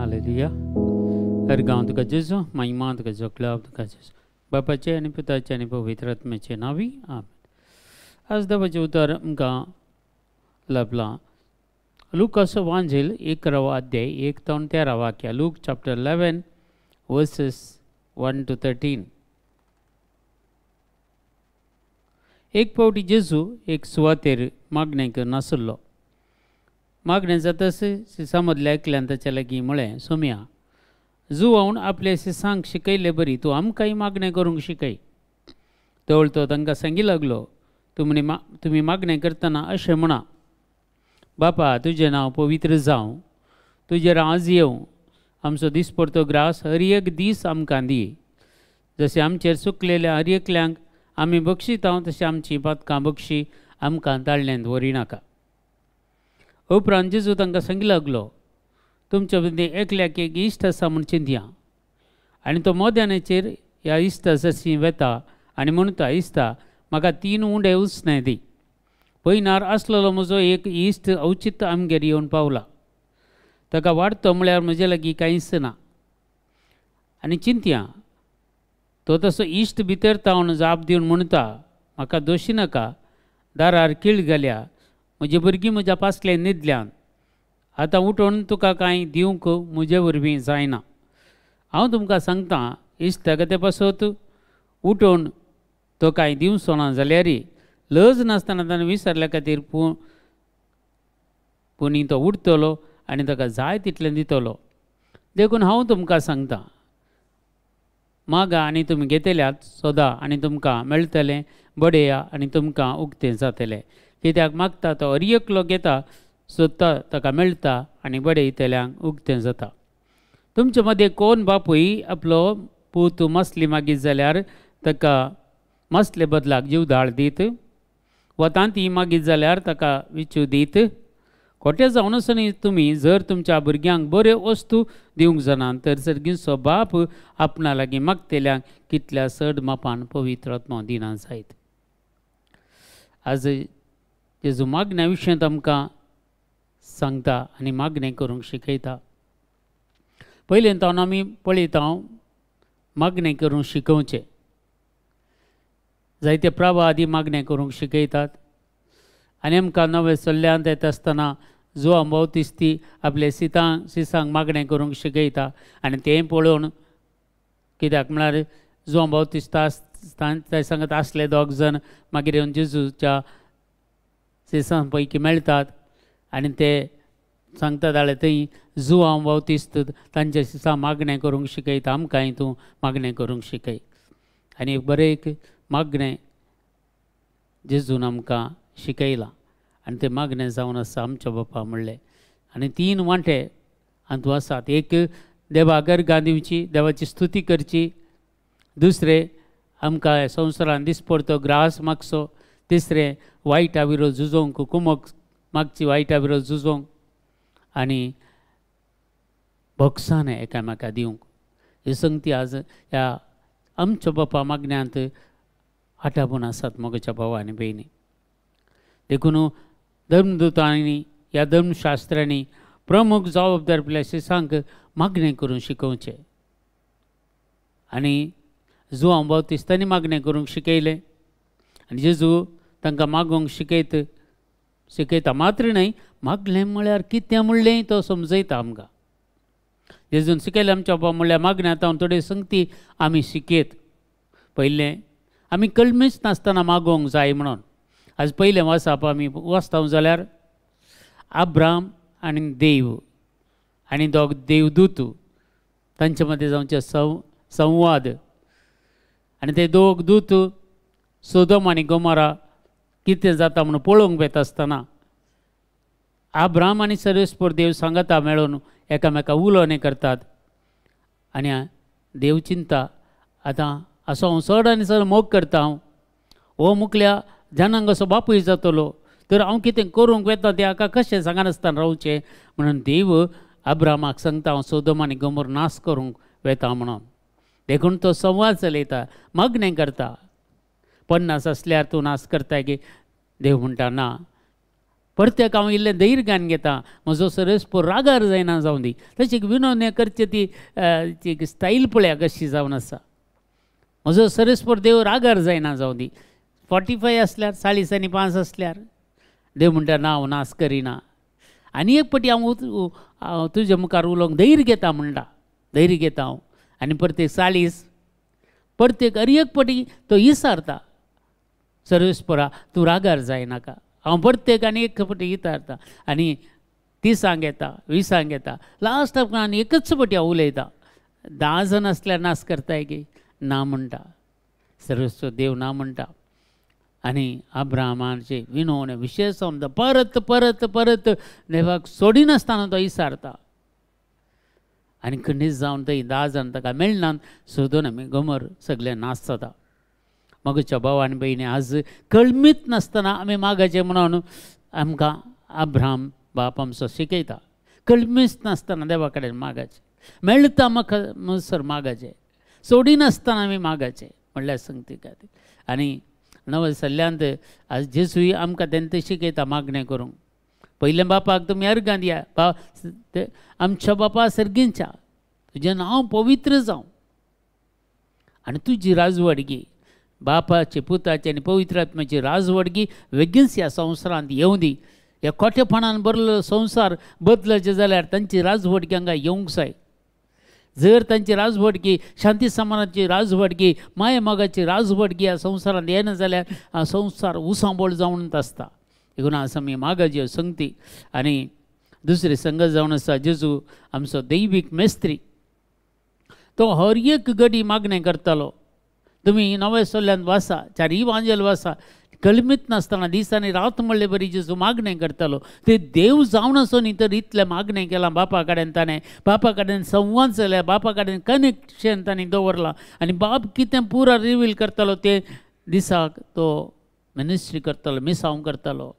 Hallelujah. अर्गांव तुका जेजू, महिमा तुका जोगलाव तुका जेजू. बापाचे आनी पुताचे आनी पवित्र आत्म्याचे नावी आमेन. आज देवाचें उतर आमकां लाभलां. लुकाचो वांजेल 11वा अध्याय 1 ते 13 वाक्या. Look chapter 11 versus 1 to 13. एक फावटी जेजू एक सुवातेर मागणें करन आसलो. मागणें जाताच सिसा मदल्या एकल्यान ताचे लागीं म्हळें, सोम्या, जुवावन आपल्या सिसांक शिकयले बरी, तूं आमकांय मागणें करूंक शिकय. तवळ तो तांकां सांगी लागलो, तुमी मागणें करतना अशें म्हणा, बापा, तुजें नांव पवित्र जावं, तुजें राज येवं, आमचो दिसपडतो ग्रास हर एक दीस आमकां दी. जशें आमचेर चुकलेल्या हर एकल्यांक आमी बक्षितांव, तशें आमची पातकां बक्षी आमकां ताळण्यांत व्हरी नाका. उपरांत जेजू तांकां सांगी लागलो, तुमचे मदीं एकल्याक एक इश्ट आसा म्हूण चिंतया, आनी तो मोद्यानाचेर ह्या इश्टा जशी वेता आनी म्हणटा, इश्टा, म्हाका 3 उंडे उसणें दी. पयनार आसलेलो म्हजो एक इश्ट अवचित आमगेर येवन पावला. ताका वाडतो म्हळ्यार म्हजे लागीं कांयच ना. आनी चिंतया, तो तसो इश्ट भितर तावन जाप दिवन म्हणटा, म्हाका दोशी नाका, दारार कीळ घाल्या, म्हजी भुरगीं म्हज्या पासलें न्हिदल्यान, आतां उठोन तुका कांय दिवंक म्हजे वरवीं जायना. हांव तुमकां सांगतां, इश्टाक ते पासत उठोन तो कांय दिवचो ना जाल्यार लज नासतना ताणें विसरल्या खातीर पुनी तो उठतलो आनी ताका जाय तितलें दितलो. देखून हांव तुमकां सांगतां, मागा आनी तुमी घेतल्यात, सोदा आनी तुमकां मेळटलें, बडया आनी तुमकां उक्तें जातलें. कित्याक मागता तो हर एकलो घेता, सोदता ताका मेळटा, आनी बडयतल्यांक उक्तें जाता. तुमचे मदें कोण बापूय आपलो पूत मसली मागीत जाल्यार ताका मसले बदलाक जीवदाळ दीत, वा तांती मागीत जाल्यार ताका विचू दीत. खोटें जावन न्ही, तुमी जर तुमच्या भुरग्यांक बऱ्यो वस्तू दिवंक जाणात, तर सर्गीचो बाप आपणा लागीं मागतल्यांक कितल्या चड मापान पवित्र आत्मा दिना जायत. आज जेजू मागण्या विशयांत आमकां सांगता आनी मागणें करूंक शिकयता. पयलें तावन आमी पळयता मागणें करूंक शिकोवचें. जायते प्रवादी मागणें करूंक शिकयतात. आनी आमकां नवे चल्ल्यांत येता आसतना जुआंव बावतिस्ती आपल्या सिसांक मागणें करूंक शिकयता. आनी तें पळोवन, कित्याक म्हळ्यार जुआंव बावतिस्ता तांच्या सांगत आसले 2 जण मागीर येवन जेजूच्या सिसां पैकी मेळटात आनी ते सांगतात, जाल्यार थंय जुआंव बावतिस्त तांच्या सिसां मागणें करूंक शिकयता, आमकांय तूं मागणें करूंक शिकय. आनी बरें एक मागणें जेजून आमकां शिकयलां आनी तें मागणें जावन आसा आमच्या बापा म्हणलें. आनी 3 वांटे हातूंत आसात. एक, देवाक अर्घां दिवची, देवाची स्तुती करची. दुसरें, आमकां संवसारान दिसपडतो ग्रास मागचो. तिसरें, वायटा विरोध झुजोवंक कुमक मागची, वायटा विरोध झुजोवंक. आनी भोगसाण एकामेकाक दिवंक. ह्यो संगती आज ह्या आमच्या बापा मागण्यांत आटाबून आसात मोगाच्या भावा आनी भयणी. देखून धर्मदुतांनी ह्या धर्मशास्त्रांनी प्रमुख जबाबदार आपल्या शिसांक मागणें करून शिकोवचें. आनी जुआंव बावतिस्तांनी मागणें करूंक शिकयलें आनी जेजू तांकां मागोवंक शिकयता. मात्र न्हय, मागलें म्हळ्यार कितें म्हणलें तो समजयता आमकां. जेजून शिकयलें आमच्या बाबा म्हणल्यार मागण्यांत हांव थोड्यो संगती आमी शिकयत. पयलें, आमी कळमेच नासतना मागोवंक जाय म्हणून. आज पयलें वाचप आमी वाचता जाल्यार अब्राम आनी देव आनी 2 देवदूत तांचे मदें जावचे संवाद. आनी ते 2 दूत सोदोम आनी गोमोरा कितें जाता म्हणून पळोवंक वेता आसतना अब्राम आनी सर्वेस्पर देव सांगता मेळून एकामेका उलोवणें करतात. आनी देव चिंता, आतां असो हांव चड आनी चड मोग करता, हो मुखल्या जनांक असो बापूय जातलो, तर हांव कितें करूंक वेता तें हाका कशें सांगनासतना रावचें म्हणून देव अब्रामाक सांगता, हांव सोदोम आनी गोमोर नाश करूंक वेता म्हणून. देखून तो संवाद चलयता, मागणें करता. 50 आसल्यार तूं नाश करता गे. देव म्हणटा, ना, परतेक हांव इल्लें धैर्यान घेता, म्हजो सरस्पोर रागार जायना जावं दी. तशें विनोद हें करचे ती स्टायल पळया कशी जावन आसा. म्हजो सरस्पोर देव रागार जायना जावं दी. 45 असल्यार 40 असल्यार देव म्हणटा ना हांव नास करिना. आनी एक पटी हांव तुज्या मुखार उलोवंक धैर्य घेता म्हणटा, धैर्य घेता हांव. आनी परतेक 40 परतेक एक पटी तो इसारता सरस्पोरा तूं रागार जायनाका. हांव परतेक आनी एक पटी इतारता आनी 30 येता, 20 येता, लास्टाक आनी एकच पटी हांव उलयता. 10 जण असल्यार नास करताय गे ना म्हणटा, सरस्वत देव ना म्हणटा. आनी अब्राहमाचे विनोवणे विशेश जावन परत परत परत देवाक सोडिनासतना तो इसारता. आनी खंडीत जावन थंय 10 जण ताका मेळनात, सोदून आमी गमर सगळे नास जाता. मगच्या भाव आनी भयणी आज कळमीत नासतना आमी मागचे म्हणून आमकां अब्राहम बाप आमचो शिकयता. कळमीच नासतना देवा कडेन मागचे, मेळटा म्हाका म्हणसर मागचे, सोडिनासतना आमी मागचे म्हणल्यार संगती खातीर. आनी नवे सल्ल्यांत आज जेजूय आमकां तेन्ना शिकयता मागणें करूंक. पयलें बापाक तुमी अर्गां दिया, आमच्या बापा सर्गींच्या तुजें नांव पवित्र जावं आनी तुजी राजवड घे. बापाचे पुताचे आनी पवित्र आत्म्याची राजवड घे बेगीनच ह्या संवसारांत येवं दी. ह्या खोटेपणान भरलेलो संवसार बदलचे जाल्यार तांची राजवड हांगा येवंक जाय. जर तांची राजवडकी शांती समानाची राजवडकी माये मोगाची राजवडकी ह्या संवसारांत येना जाल्यार हा संवसार उसांबोळ जावनच आसता. देखून आज आमी मागाच्यो संगती आनी दुसरी संगत जावन आसा जेजू आमचो दैवीक मेस्त्री. तो हर एक घडी मागणें करतालो. तुमी नवे सल्ल्यांत वाचा, 4 इवांजल वाचा, कलमीत नासतना दीस आनी रात म्हणले बरी जेजू मागणें करतालो. ते देव जावन आसून तर इतलें मागणें केलां बापा कडेन. ताणें बापा कडेन संवाद जाल्या, बापा कडेन कनेक्शन तांणी दवरलां आनी बाप कितें पुरा रिवील करतालो ते दिसाक तो मिनिस्ट्री करतालो, मिसांव करतालो.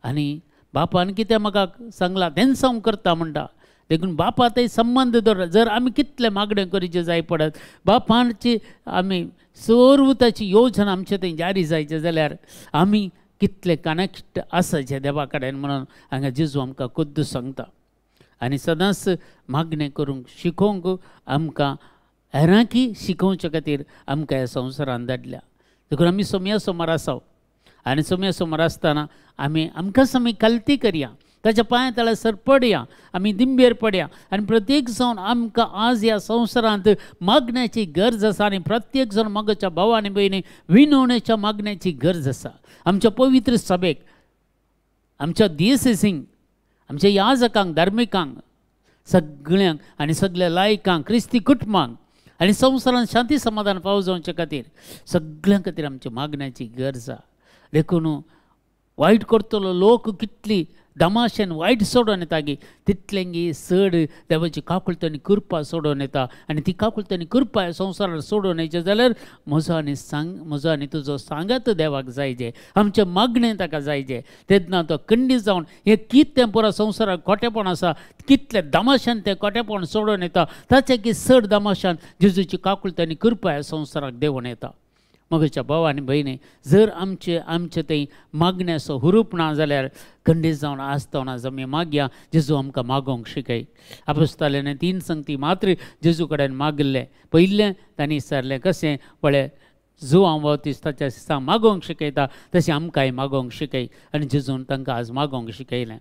आनी बापान कितें म्हाका सांगलां तेन्ना हांव करता म्हणटा. देखून बापा थंय संबंद दवर. जर आमी कितलें मागणें करीचें जाय पडत, बापाची आमी सर्व ताची योजना आमचे थंय जारी जायचे जाल्यार आमी कितले कनेक्ट आसाचे देवा कडेन म्हणून हांगा जेजू आमकां खुद्द सांगता. आनी सदांच मागणें करूंक शिकोवंक आमकां हेरांकी शिकोवचे खातीर आमकां ह्या संवसारांत धाडल्या. देखून आमी सोम्या समोर आसाव आनी सोम्या समोर आसतना आमकांच आमी कल्ती करया, ताच्या पांया तळा सर पडया, आमी दिंबेर पडया. आनी प्रत्येक जावन आमकां आज ह्या संवसारांत मागण्याची गरज आसा आनी प्रत्येक जण मागच्या भाव आनी भयणी विनवणेच्या मागण्याची गरज आसा. आमच्या पवित्र सभेक, आमच्या दियेसीसींक, आमच्या याजकांक, धार्मिकांक, सगळ्यांक आनी सगळ्या लायकांक, क्रिस्ती कुटुंबांक आनी संवसारांत शांती समाधान फावो जावचे खातीर सगळ्यां खातीर आमच्या मागण्याची गरज आसा. देखून वायट करतलो लोक कितली दमाशेन वायट सोडून येता गे तितलेंगी चड देवाची काकुळतानी कृपा सोडून येता. आनी ती काकुळतानी कृपा संवसारार सोडून येचे जाल्यार म्हजो आनी तुजो सांगात देवाक जायचे, आमचें मागणें ताका जायचें. तेन्ना तो खंडीत जावन हें कितें पुरो संवसाराक खोटेपण आसा, कितलें दमाशान तें खोटेपण सोडून येता, ताचे की चड दमाशान जेजूची काकुळतानी कृपा ह्या संवसाराक देंवून येता. मगच्या भाव आनी भयणी, जर आमचे थंय मागण्याचो हुरूप ना जाल्यार खंडीत जावन आसतना आमी मागया जेजू आमकां मागोवंक शिकय. आपोस्तालांनी 3 संगती मात्र जेजू कडेन मागले. पयलें तांणी विचारलें कशें पळय, जो हांव बावतिस्ताच्या दिसा मागोवंक शिकयता तशें आमकांय मागोवंक शिकय. आनी जेजून तांकां आज मागोवंक शिकयलें.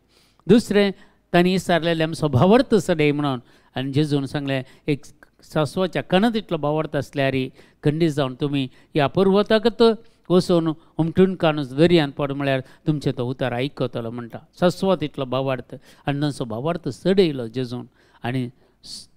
दुसरें तांणी विचारलेलें आमचो भावार्थ सडय म्हणून. आनी जेजून सांगलें एक सासवाच्या कणत इतलो भावार्थ आसल्यार खंडीत जावन तुमी ह्या पर्वताकत वचून उमटून कानूच दर्यान पड म्हळ्यार तुमचे तो उतार आयकतलो म्हणटा. सासवात इतलो भावार्थ आनी तांचो भावार्थ चडयलो जेजून. आनी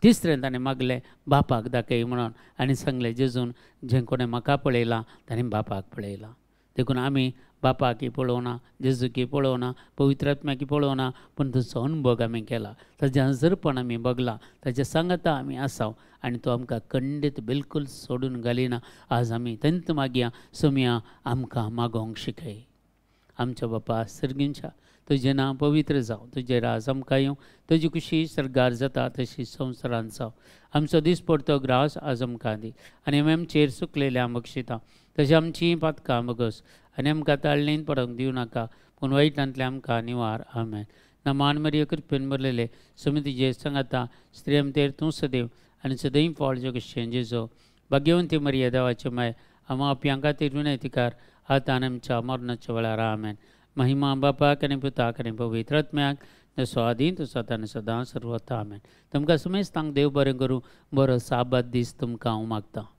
तिसरें ताणें मागलें बापाक दाखय म्हणून. आनी सांगलें जेजून जें कोणें म्हाका पळयलां ताणें बापाक पळयलां. देखून आमी बापाकी पळोवना, जेजूकी पळोवना, पवित्र आत्म्याकी पळोवना, पूण ताचो अनुभव आमी केला, ताजें हजरपण आमी बगलां, ताजें सांगता आमी आसाव आनी तो आमकां खंडीत बिलकूल सोडून घालिना. आज आमी तेंत मागया सोम्या आमकां मागोवंक शिकय. आमच्या बापा सर्गींच्या तुजें नांव पवित्र जावं, तुजें राज आमकां येवं, तुजी खुशी सरगार जाता तशी संवसारांत जावं. आमचो दीस पडतो ग्रास आज आमकां दी आनी आमी आमचेर सुकलेल्या बक्षिता तशी आमचीं पातकां बगस आनी आमकां ताळणेन पडोवंक दिवं नाका, पूण वायटांतल्या आमकां निवार आमेन. नमान मरिय कृपेन भरलेले समितीचे सांगाता स्त्री आमचेर तूं सदैव आनी सदैव फावळचो कशें जेजो. भाग्यवंती मरिया देवाचे माय आमा आपयां खातीर विनंतिकार आतां आनी आमच्या मरणाच्या वेळार आमेन. महिमा बापाक आनी पुताक आनी पवित्र आत्म्याक जसो आदीं तसो आतां सदां सर्वता आमेन. तुमकां समेस्तांक देव बरें करूं. बरो साबात दीस तुमकां हांव मागतां.